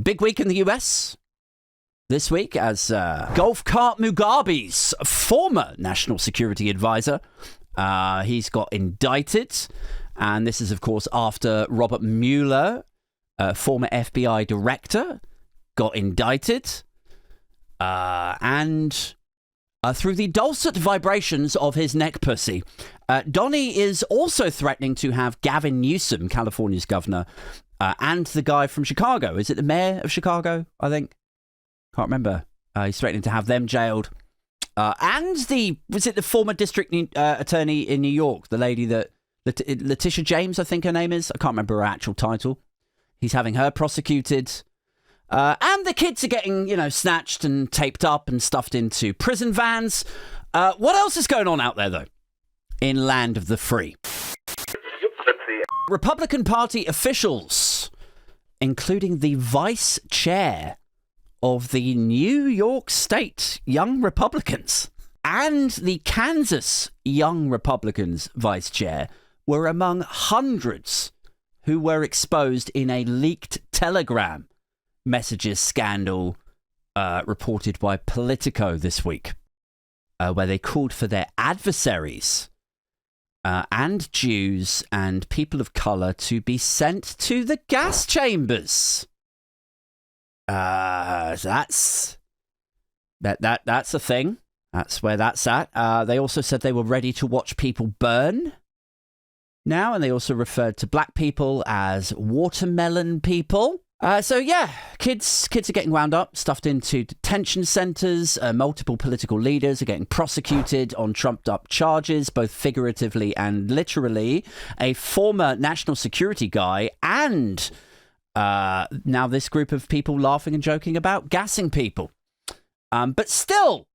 Big week in the US this week as Golf Cart Mugabe's former national security advisor, he's got indicted. And this is, of course, after Robert Mueller, former FBI director, got indicted. And through the dulcet vibrations of his neck pussy, Donnie is also threatening to have Gavin Newsom, California's governor, and the guy from Chicago. Is it the mayor of Chicago, I think? Can't remember. He's threatening to have them jailed. And was it the former district attorney in New York, the lady that, Letitia James, I think her name is. I can't remember her actual title. He's having her prosecuted. And the kids are getting, snatched and taped up and stuffed into prison vans. What else is going on out there, though, in land of the free? Republican Party officials, including the vice chair of the New York State Young Republicans and the Kansas Young Republicans vice chair, were among hundreds who were exposed in a leaked Telegram messages scandal reported by Politico this week, where they called for their adversaries and Jews and people of colour to be sent to the gas chambers. That's a thing. That's where that's at. They also said they were ready to watch people burn now, and they also referred to black people as watermelon people. So yeah, kids are getting wound up, stuffed into detention centres. Multiple political leaders are getting prosecuted on trumped-up charges, both figuratively and literally. A former national security guy, and now this group of people laughing and joking about gassing people. But still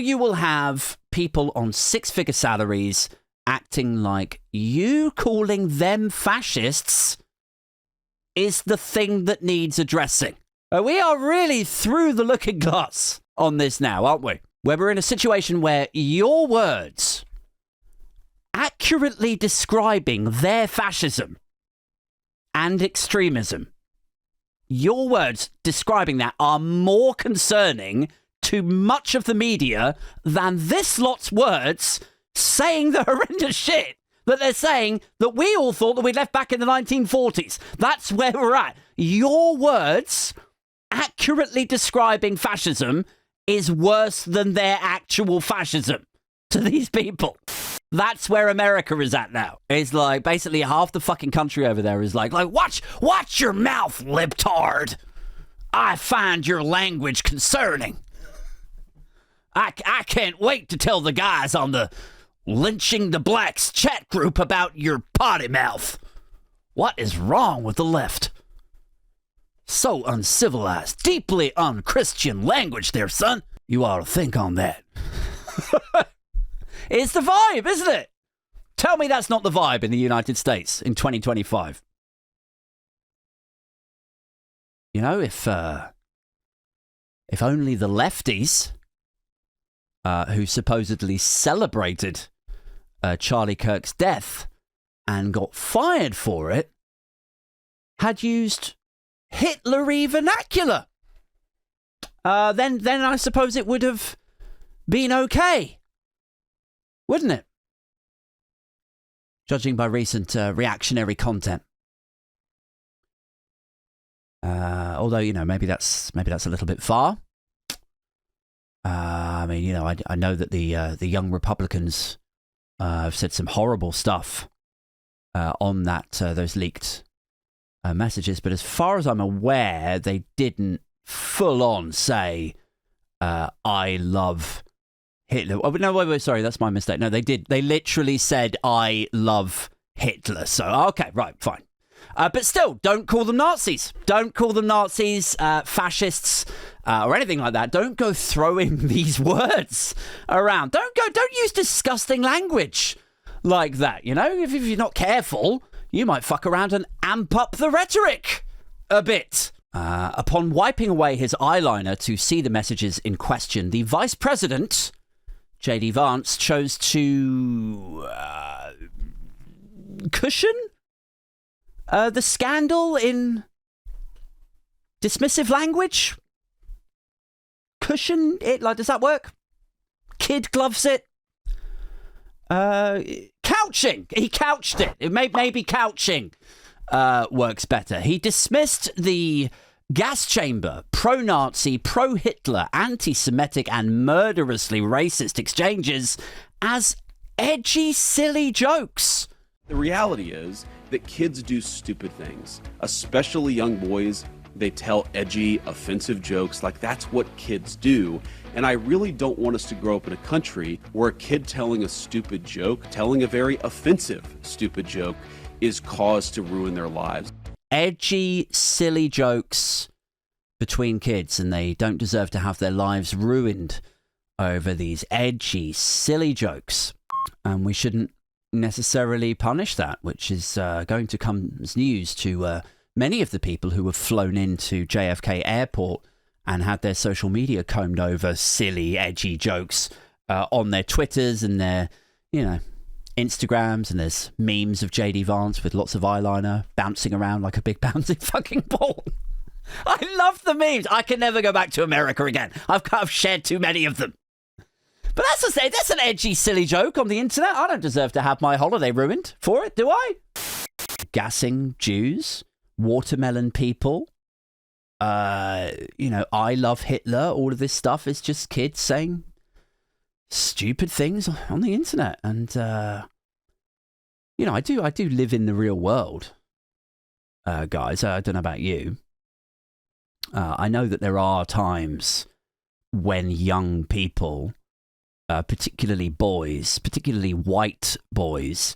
you will have people on six-figure salaries acting like you calling them fascists is the thing that needs addressing. We are really through the looking glass on this now, aren't we? Where we're in a situation where your words accurately describing their fascism and extremism, your words describing that are more concerning to much of the media than this lot's words saying the horrendous shit that they're saying that we all thought that we left back in the 1940s. That's where we're at. Your words accurately describing fascism is worse than their actual fascism to these people. That's where America is at now. It's like basically half the fucking country over there is like watch your mouth, libtard. I find your language concerning. I can't wait to tell the guys on the lynching the blacks chat group about your potty mouth. What is wrong with the left? So uncivilized, deeply unchristian language there, son. You ought to think on that. It's the vibe, isn't it? Tell me that's not the vibe in the United States in 2025. If only the lefties, who supposedly celebrated Charlie Kirk's death and got fired for it, had used Hitler-y vernacular, then I suppose it would have been okay, wouldn't it? Judging by recent reactionary content. Although, maybe that's a little bit far. I know that the Young Republicans have said some horrible stuff on those leaked messages, but as far as I'm aware, they didn't full on say I love Hitler. Oh, no, wait, sorry, that's my mistake. No, they did. They literally said I love Hitler. So okay, right, fine. But still, don't call them Nazis. Don't call them Nazis, fascists, or anything like that. Don't go throwing these words around. Don't use disgusting language like that. If you're not careful, you might fuck around and amp up the rhetoric a bit. Upon wiping away his eyeliner to see the messages in question, the vice president, J.D. Vance, chose to cushion the scandal in Dismissive language? Cushion it? Like, does that work? Kid gloves it? Couching. He couched it. Maybe couching works better. He dismissed the gas chamber, pro-Nazi, pro-Hitler, anti-Semitic and murderously racist exchanges as edgy, silly jokes. The reality is that kids do stupid things, especially young boys. They tell edgy, offensive jokes like that's what kids do. And I really don't want us to grow up in a country where a kid telling a stupid joke, telling a very offensive stupid joke, is cause to ruin their lives. Edgy, silly jokes between kids, and they don't deserve to have their lives ruined over these edgy, silly jokes. And we shouldn't necessarily punish that, which is going to come as news to many of the people who have flown into JFK Airport and had their social media combed over silly, edgy jokes on their Twitters and their, Instagrams, and there's memes of JD Vance with lots of eyeliner bouncing around like a big bouncing fucking ball. I love the memes. I can never go back to America again. I've shared too many of them. But that's an edgy, silly joke on the internet. I don't deserve to have my holiday ruined for it, do I? Gassing Jews, watermelon people, I love Hitler. All of this stuff is just kids saying stupid things on the internet. And, I do live in the real world, guys. I don't know about you. I know that there are times when young people, particularly boys, particularly white boys,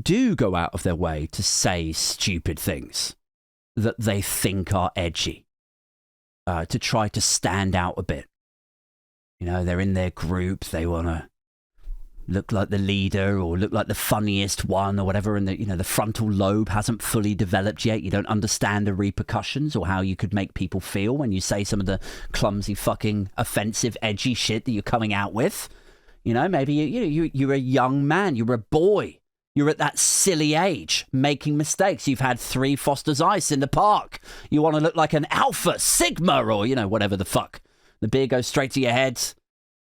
do go out of their way to say stupid things that they think are edgy, to try to stand out a bit. They're in their group, they want to look like the leader or look like the funniest one or whatever, and the frontal lobe hasn't fully developed yet. You don't understand the repercussions or how you could make people feel when you say some of the clumsy, fucking, offensive, edgy shit that you're coming out with. Maybe you're a young man, you're a boy. You're at that silly age, making mistakes. You've had 3 Foster's Ice in the park. You want to look like an Alpha, Sigma, or, whatever the fuck. The beer goes straight to your head.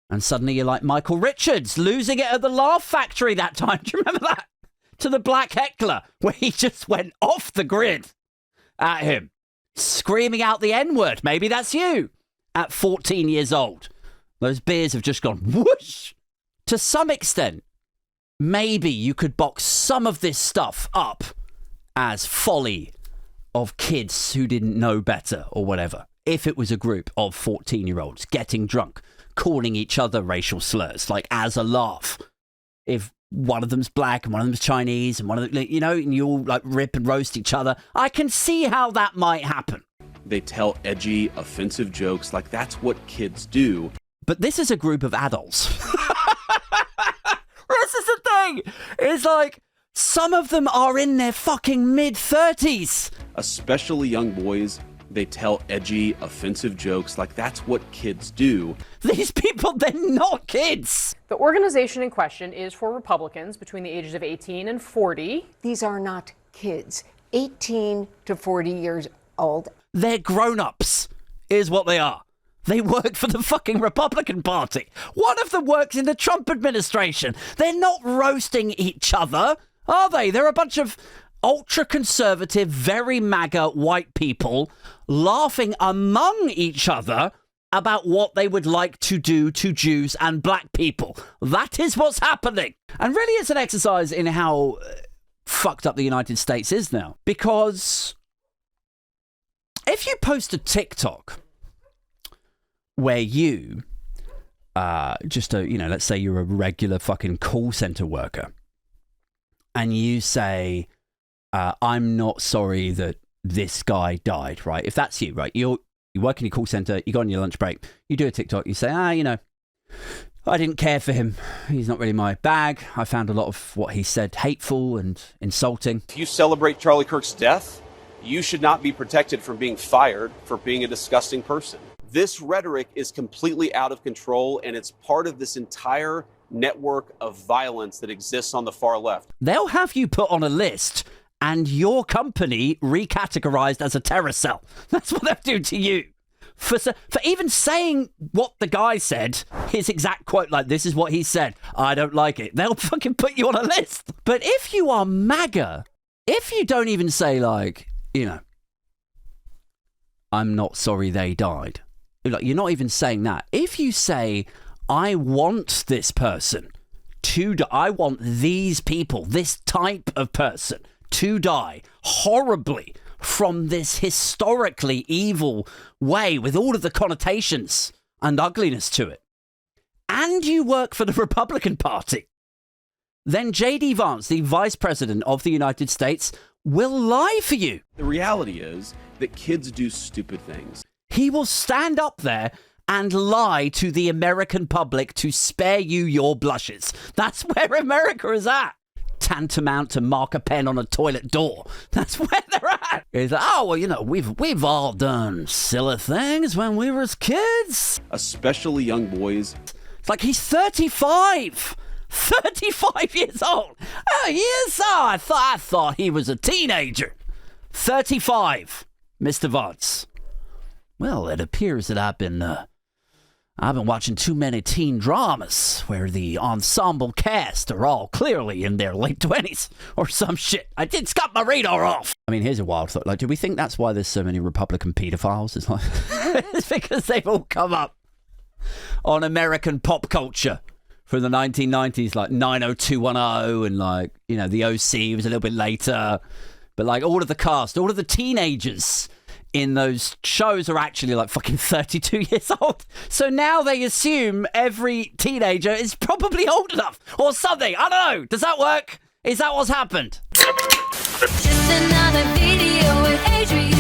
And suddenly you're like Michael Richards, losing it at the Laugh Factory that time. Do you remember that? To the Black Heckler, where he just went off the grid at him, screaming out the N-word. Maybe that's you at 14 years old. Those beers have just gone whoosh. To some extent, maybe you could box some of this stuff up as folly of kids who didn't know better or whatever. If it was a group of 14-year-olds getting drunk, calling each other racial slurs, like as a laugh. If one of them's black and one of them's Chinese and one of them, and you all like rip and roast each other, I can see how that might happen. They tell edgy, offensive jokes like that's what kids do. But this is a group of adults. This is the thing. It's like some of them are in their fucking mid-30s. Especially young boys, they tell edgy, offensive jokes like that's what kids do. These people, they're not kids. The organization in question is for Republicans between the ages of 18 and 40. These are not kids, 18 to 40 years old. They're grown-ups, is what they are. They work for the fucking Republican Party. One of them works in the Trump administration. They're not roasting each other, are they? They're a bunch of ultra-conservative, very MAGA white people laughing among each other about what they would like to do to Jews and black people. That is what's happening. And really it's an exercise in how fucked up the United States is now. Because if you post a TikTok where you, let's say you're a regular fucking call center worker, and you say, I'm not sorry that this guy died, right? If that's you, right? You work in your call center, you go on your lunch break, you do a TikTok, you say, I didn't care for him. He's not really my bag. I found a lot of what he said hateful and insulting. If you celebrate Charlie Kirk's death, you should not be protected from being fired for being a disgusting person. This rhetoric is completely out of control, and it's part of this entire network of violence that exists on the far left. They'll have you put on a list and your company recategorized as a terror cell. That's what they'll do to you. For even saying what the guy said, his exact quote, like, this is what he said, I don't like it, they'll fucking put you on a list. But if you are MAGA, if you don't even say, like, you know, I'm not sorry they died, like, you're not even saying that. If you say, I want this person to die, I want these people, this type of person, to die horribly from this historically evil way with all of the connotations and ugliness to it, and you work for the Republican Party, then J.D. Vance, the Vice President of the United States, will lie for you. The reality is that kids do stupid things. He will stand up there and lie to the American public to spare you your blushes. That's where America is at. Tantamount to mark a pen on a toilet door. That's where they're at. It's like, oh, well, you know, we've all done silly things when we were kids. Especially young boys. It's like he's 35. 35 years old. Oh, yes, I thought he was a teenager. 35, Mr. Vance. Well, it appears that I've been watching too many teen dramas where the ensemble cast are all clearly in their late 20s or some shit. I did cut my radar off. I mean, here's a wild thought. Like, do we think that's why there's so many Republican pedophiles? It's like, it's because they've all come up on American pop culture from the 1990s, like 90210 and, like, you know, the OC was a little bit later. But, like, all of the cast, all of the teenagers in those shows are actually like fucking 32 years old. So now they assume every teenager is probably old enough or something. I don't know. Does that work? Is that what's happened? Just another video with Adrian.